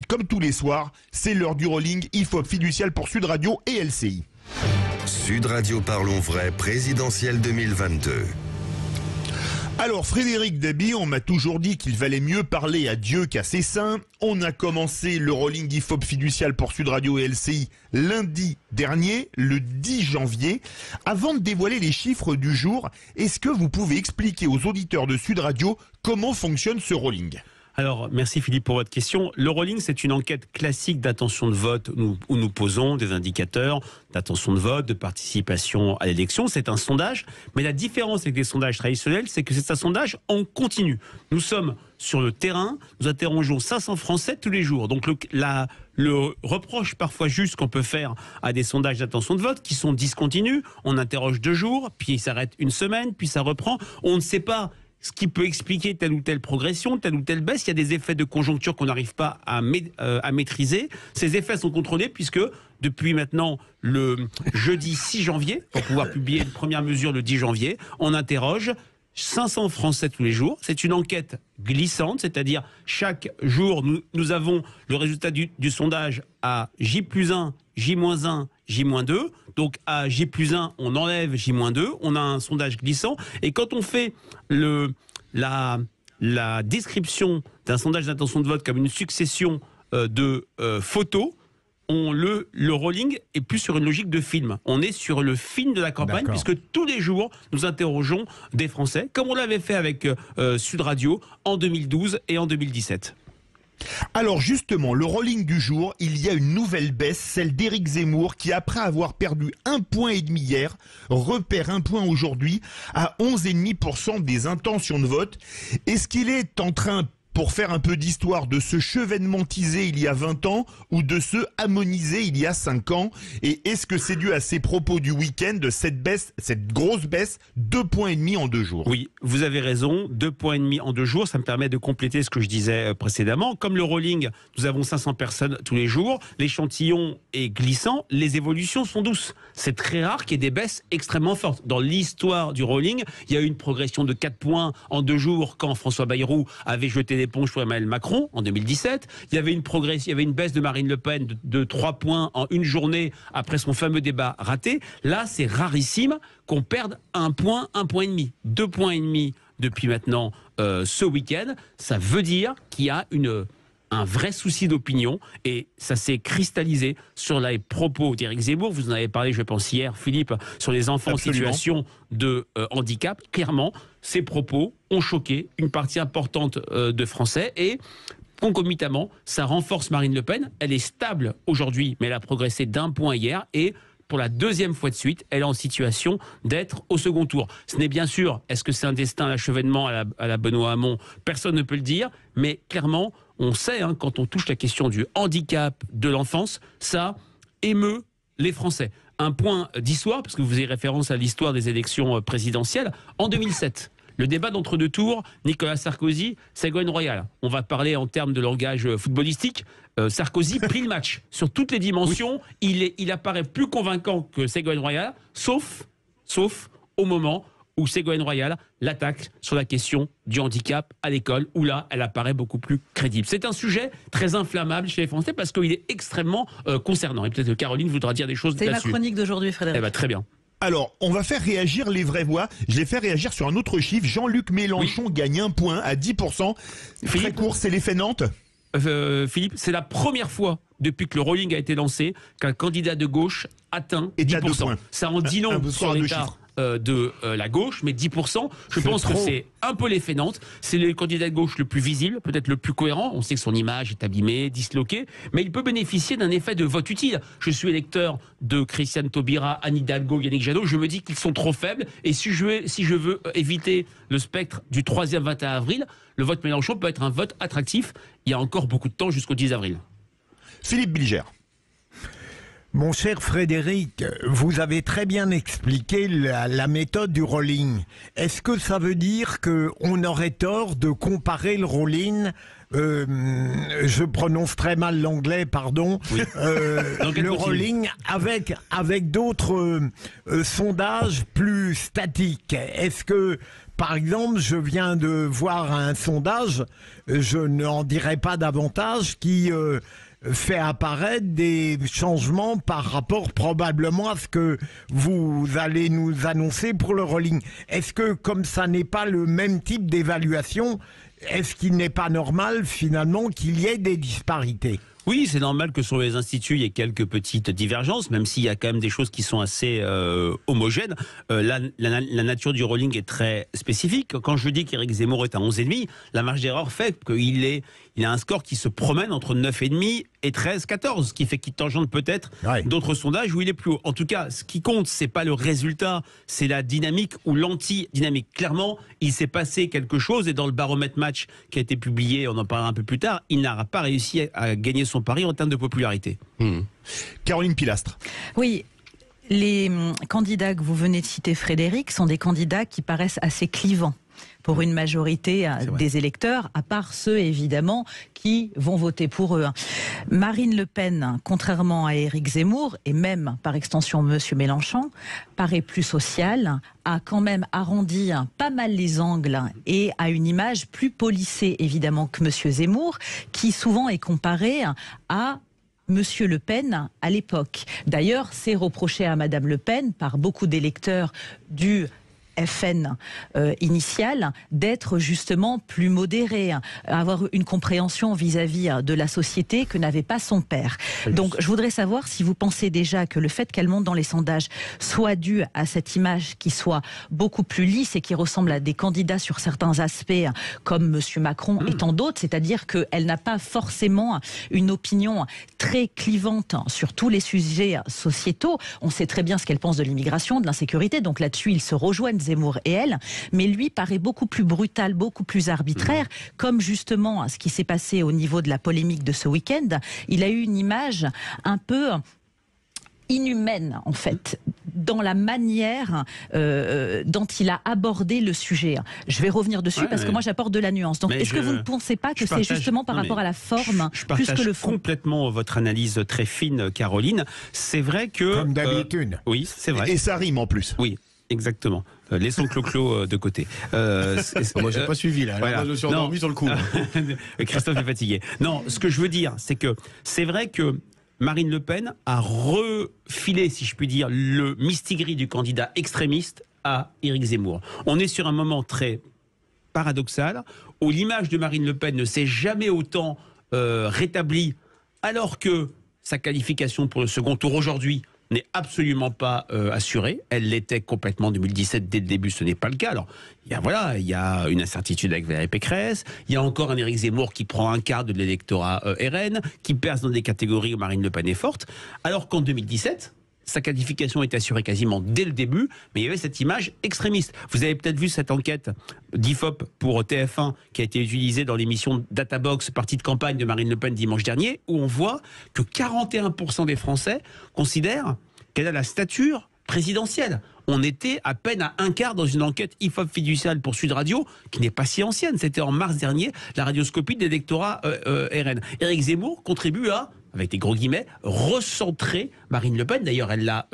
comme tous les soirs, c'est l'heure du rolling IFOP fiducial pour Sud Radio et LCI. Sud Radio Parlons Vrai, présidentielle 2022. Alors Frédéric Dabi, on m'a toujours dit qu'il valait mieux parler à Dieu qu'à ses saints. On a commencé le rolling IFOP fiducial pour Sud Radio et LCI lundi dernier, le 10 janvier. Avant de dévoiler les chiffres du jour, est-ce que vous pouvez expliquer aux auditeurs de Sud Radio comment fonctionne ce rolling ? Alors, merci Philippe pour votre question. Le rolling, c'est une enquête classique d'intention de vote où nous posons des indicateurs d'intention de vote, de participation à l'élection. C'est un sondage, mais la différence avec les sondages traditionnels, c'est que c'est un sondage en continu. Nous sommes sur le terrain, nous interrogeons 500 Français tous les jours. Donc le reproche parfois juste qu'on peut faire à des sondages d'intention de vote qui sont discontinus, on interroge 2 jours, puis il s'arrête 1 semaine, puis ça reprend. On ne sait pas ce qui peut expliquer telle ou telle progression, telle ou telle baisse. Il y a des effets de conjoncture qu'on n'arrive pas à maîtriser. Ces effets sont contrôlés puisque depuis maintenant le jeudi 6 janvier, pour pouvoir publier une première mesure le 10 janvier, on interroge 500 Français tous les jours. C'est une enquête glissante, c'est-à-dire chaque jour, nous avons le résultat du sondage à J+1, J-1, J-2. Donc à J+1, on enlève J-2. On a un sondage glissant. Et quand on fait la description d'un sondage d'intention de vote comme une succession de photos, le rolling est plus sur une logique de film. On est sur le film de la campagne, puisque tous les jours, nous interrogeons des Français, comme on l'avait fait avec Sud Radio en 2012 et en 2017. Alors justement, le rolling du jour, il y a une nouvelle baisse, celle d'Éric Zemmour, qui après avoir perdu 1,5 point hier, repère 1 point aujourd'hui à 11,5% des intentions de vote. Est-ce qu'il est en train, pour faire un peu d'histoire, de se chevènementiser il y a 20 ans ou de se ammoniser il y a 5 ans? Et est-ce que c'est dû à ses propos du week-end, de cette baisse, cette grosse baisse, 2,5 points en 2 jours? Oui, vous avez raison, 2,5 points en 2 jours, ça me permet de compléter ce que je disais précédemment. Comme le rolling, nous avons 500 personnes tous les jours, l'échantillon est glissant, les évolutions sont douces. C'est très rare qu'il y ait des baisses extrêmement fortes. Dans l'histoire du rolling, il y a eu une progression de 4 points en 2 jours quand François Bayrou avait jeté l'éponge pour Emmanuel Macron en 2017. Il y avait une baisse de Marine Le Pen de 3 points en une journée après son fameux débat raté. Là, c'est rarissime qu'on perde 1 point, 1,5 points, 2,5 points depuis maintenant ce week-end. Ça veut dire qu'il y a un vrai souci d'opinion et ça s'est cristallisé sur les propos d'Éric Zemmour. Vous en avez parlé, je pense, hier, Philippe, sur les enfants Absolument. en situation de handicap. Clairement, ces propos ont choqué une partie importante de Français et concomitamment, ça renforce Marine Le Pen. Elle est stable aujourd'hui, mais elle a progressé d'1 point hier et pour la 2e fois de suite, elle est en situation d'être au second tour. Ce n'est bien sûr, est-ce que c'est un destin à l'achevènement à la Benoît Hamon? Personne ne peut le dire, mais clairement, on sait, quand on touche la question du handicap de l'enfance, ça émeut les Français. Un point d'histoire, parce que vous avez référence à l'histoire des élections présidentielles, en 2007. Le débat d'entre-deux tours, Nicolas Sarkozy, Ségolène Royal. On va parler en termes de langage footballistique. Sarkozy prit le match. Sur toutes les dimensions, oui. il apparaît plus convaincant que Ségolène Royal, sauf au moment où Ségolène Royal l'attaque sur la question du handicap à l'école, où là, elle apparaît beaucoup plus crédible. C'est un sujet très inflammable chez les Français parce qu'il est extrêmement concernant. Et peut-être que Caroline voudra dire des choses là-dessus. C'est ma chronique d'aujourd'hui, Frédéric. Eh ben, très bien. Alors, on va faire réagir les vraies voix. Je les fais réagir sur un autre chiffre. Jean-Luc Mélenchon gagne 1 point à 10%. Très court, c'est l'effet Nantes. Philippe, c'est la première fois depuis que le rolling a été lancé qu'un candidat de gauche atteint 10%. Ça en dit long sur l'état de la gauche, mais 10%, je pense que c'est un peu l'effet Nantes. C'est le candidat de gauche le plus visible, peut-être le plus cohérent. On sait que son image est abîmée, disloquée, mais il peut bénéficier d'un effet de vote utile. Je suis électeur de Christiane Taubira, Anne Hidalgo, Yannick Jadot. Je me dis qu'ils sont trop faibles. Et si je veux éviter le spectre du 3e 21 avril, le vote Mélenchon peut être un vote attractif. Il y a encore beaucoup de temps jusqu'au 10 avril. Philippe Bilger. Mon cher Frédéric, vous avez très bien expliqué la méthode du rolling. Est-ce que ça veut dire qu'on aurait tort de comparer le rolling, je prononce très mal l'anglais, pardon, oui. Le rolling avec d'autres sondages plus statiques? Est-ce que par exemple, je viens de voir un sondage, je n'en dirai pas davantage, qui fait apparaître des changements par rapport probablement à ce que vous allez nous annoncer pour le rolling. Est-ce que, comme ça n'est pas le même type d'évaluation, est-ce qu'il n'est pas normal finalement qu'il y ait des disparités ? Oui, c'est normal que sur les instituts, il y ait quelques petites divergences, même s'il y a quand même des choses qui sont assez homogènes. La nature du rolling est très spécifique. Quand je dis qu'Éric Zemmour est à 11,5, la marge d'erreur fait qu'il a un score qui se promène entre 9,5 et 13, 14, ce qui fait qu'il tangente peut-être d'autres sondages où il est plus haut. En tout cas, ce qui compte, c'est pas le résultat, c'est la dynamique ou l'anti-dynamique. Clairement, il s'est passé quelque chose et dans le baromètre match qui a été publié, on en parlera un peu plus tard, il n'aura pas réussi à gagner son pari en termes de popularité. Caroline Pilastre. Oui. Les candidats que vous venez de citer, Frédéric, sont des candidats qui paraissent assez clivants pour une majorité des électeurs, à part ceux, évidemment, qui vont voter pour eux. Marine Le Pen, contrairement à Éric Zemmour, et même, par extension, Monsieur Mélenchon, paraît plus sociale, a quand même arrondi pas mal les angles et a une image plus polissée, évidemment, que Monsieur Zemmour, qui souvent est comparé à Monsieur Le Pen à l'époque. D'ailleurs, c'est reproché à Madame Le Pen par beaucoup d'électeurs du FN initial d'être justement plus modéré, avoir une compréhension vis-à-vis de la société que n'avait pas son père. Donc je voudrais savoir si vous pensez déjà que le fait qu'elle monte dans les sondages soit dû à cette image qui soit beaucoup plus lisse et qui ressemble à des candidats sur certains aspects comme Monsieur Macron et tant d'autres, c'est-à-dire qu'elle n'a pas forcément une opinion très clivante sur tous les sujets sociétaux. On sait très bien ce qu'elle pense de l'immigration, de l'insécurité, donc là-dessus ils se rejoignent, Zemmour et elle, mais lui paraît beaucoup plus brutal, beaucoup plus arbitraire, comme justement ce qui s'est passé au niveau de la polémique de ce week-end. Il a eu une image un peu inhumaine, en fait, dans la manière dont il a abordé le sujet. Je vais revenir dessus parce que moi j'apporte de la nuance. Donc est-ce que vous ne pensez pas que c'est justement par rapport à la forme plus que le fond ? Complètement votre analyse très fine, Caroline. C'est vrai que... Comme d'habitude. Oui, c'est vrai. Et ça rime en plus. Oui. Exactement. Laissons Clo-Clo de côté. Moi, j'ai pas suivi là. Voilà. Moi, je me suis endormi sur le coup. Christophe est fatigué. Non, ce que je veux dire, c'est que c'est vrai que Marine Le Pen a refilé, si je puis dire, le mistigris du candidat extrémiste à Éric Zemmour. On est sur un moment très paradoxal où l'image de Marine Le Pen ne s'est jamais autant rétablie, alors que sa qualification pour le second tour aujourd'hui n'est absolument pas assurée. Elle l'était complètement en 2017 dès le début, ce n'est pas le cas. Alors, il y a une incertitude avec Valérie Pécresse, il y a encore un Éric Zemmour qui prend un quart de l'électorat RN, qui perce dans des catégories où Marine Le Pen est forte, alors qu'en 2017, sa qualification est assurée quasiment dès le début, mais il y avait cette image extrémiste. Vous avez peut-être vu cette enquête d'IFOP pour TF1 qui a été utilisée dans l'émission Databox, partie de campagne de Marine Le Pen dimanche dernier, où on voit que 41% des Français considèrent qu'elle a la stature présidentielle. On était à peine à un quart dans une enquête IFOP fiduciale pour Sud Radio, qui n'est pas si ancienne. C'était en mars dernier, la radioscopie de l'électorat RN. Éric Zemmour contribue à, avec des gros guillemets, recentrer Marine Le Pen. D'ailleurs, elle l'a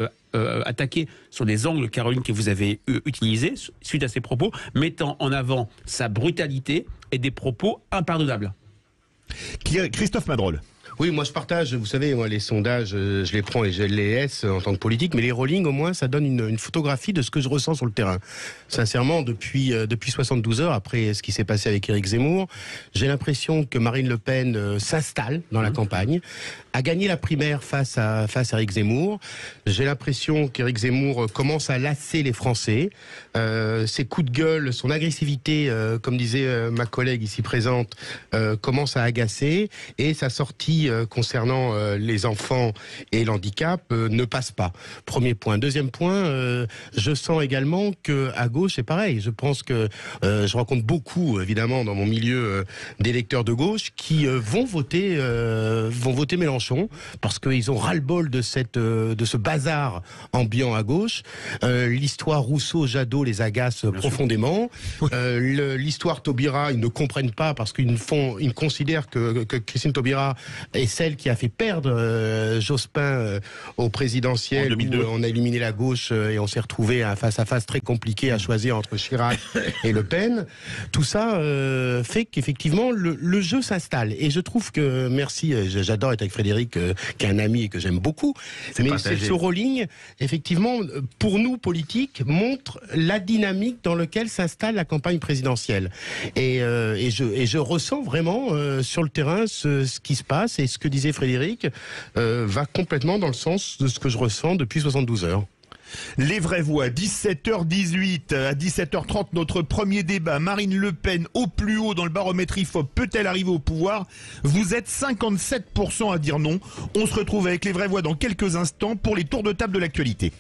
attaqué sur les angles, Caroline, que vous avez utilisés, suite à ses propos, mettant en avant sa brutalité et des propos impardonnables. Christophe Madrol. Oui, moi je partage, vous savez, moi les sondages, je les prends et je les laisse en tant que politique, mais les rollings au moins ça donne une photographie de ce que je ressens sur le terrain. Sincèrement, depuis 72 heures, après ce qui s'est passé avec Éric Zemmour, j'ai l'impression que Marine Le Pen s'installe dans la campagne, a gagné la primaire face à Éric Zemmour. J'ai l'impression qu'Éric Zemmour commence à lasser les Français. Ses coups de gueule, son agressivité, comme disait ma collègue ici présente, commence à agacer, et sa sortie concernant les enfants et l'handicap ne passe pas. Premier point. Deuxième point, je sens également que à gauche c'est pareil. Je pense que je rencontre beaucoup, évidemment, dans mon milieu d'électeurs de gauche qui vont voter Mélenchon parce qu'ils ont ras-le-bol de ce bazar ambiant à gauche. L'histoire Rousseau-Jadot les agace profondément. L'histoire Taubira, ils ne comprennent pas parce qu'ils considèrent que Christine Taubira est celle qui a fait perdre Jospin au présidentiel, En 2002. où on a éliminé la gauche et on s'est retrouvé à un face-à-face très compliqué à choisir entre Chirac et Le Pen. Tout ça fait qu'effectivement le jeu s'installe. Et je trouve que, merci, j'adore être avec Frédéric, qui est un ami et que j'aime beaucoup, mais ce rolling, effectivement, pour nous politiques, montre la dynamique dans laquelle s'installe la campagne présidentielle. Et je ressens vraiment sur le terrain ce qui se passe, et ce que disait Frédéric va complètement dans le sens de ce que je ressens depuis 72 heures. Les vraies voix, 17h18, à 17h30, notre premier débat. Marine Le Pen au plus haut dans le baromètre IFOP, peut-elle arriver au pouvoir? Vous êtes 57% à dire non. On se retrouve avec les vraies voix dans quelques instants pour les tours de table de l'actualité.